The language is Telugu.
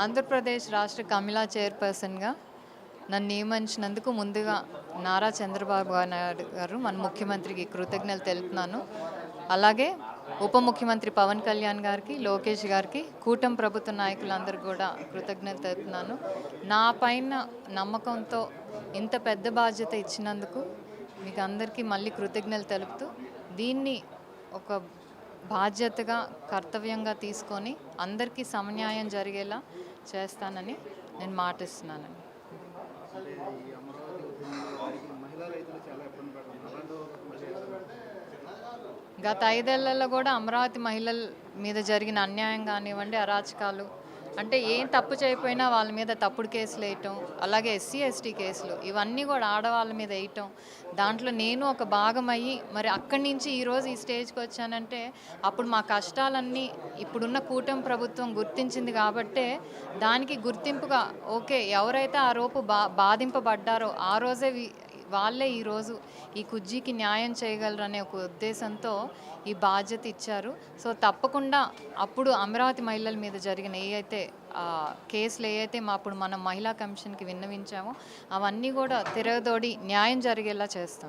ఆంధ్రప్రదేశ్ రాష్ట్ర కమిలా చైర్పర్సన్గా నన్ను నియమించినందుకు ముందుగా నారా చంద్రబాబు నాయుడు గారు మన ముఖ్యమంత్రికి కృతజ్ఞతలు తెలుపుతున్నాను. అలాగే ఉప ముఖ్యమంత్రి పవన్ కళ్యాణ్ గారికి, లోకేష్ గారికి, కూటమి ప్రభుత్వ నాయకులందరికీ కూడా కృతజ్ఞతలు తెలుపుతున్నాను. నా పైన నమ్మకంతో ఇంత పెద్ద బాధ్యత ఇచ్చినందుకు మీకు అందరికీ మళ్ళీ కృతజ్ఞతలు తెలుపుతూ దీన్ని ఒక బాధ్యతగా కర్తవ్యంగా తీసుకొని అందరికీ సమన్యాయం జరిగేలా చేస్తానని నేను మాటిస్తున్నానండి. గత 5 ఏళ్లలో కూడా అమరావతి మహిళల మీద జరిగిన అన్యాయం కానివ్వండి, అరాచకాలు అంటే ఏం తప్పు చేయకపోయినా వాళ్ళ మీద తప్పుడు కేసులు వేయటం, అలాగే ఎస్సీ ఎస్టీ కేసులు ఇవన్నీ కూడా ఆడవాళ్ళ మీద వేయటం, దాంట్లో నేను ఒక భాగమయ్యి మరి అక్కడి నుంచి ఈరోజు ఈ స్టేజ్కి వచ్చానంటే అప్పుడు మా కష్టాలన్నీ ఇప్పుడున్న కూటమి ప్రభుత్వం గుర్తించింది కాబట్టే దానికి గుర్తింపుగా ఓకే ఎవరైతే ఆ రోజు బాధింపబడ్డారో ఆ రోజే వాళ్ళే ఈరోజు ఈ కుజ్జీకి న్యాయం చేయగలరనే ఒక ఉద్దేశంతో ఈ బాధ్యత ఇచ్చారు. సో తప్పకుండా అప్పుడు అమరావతి మహిళల మీద జరిగిన కేసులు అప్పుడు మనం మహిళా కమిషన్కి విన్నవించామో అవన్నీ కూడా తిరగదోడి న్యాయం జరిగేలా చేస్తాం.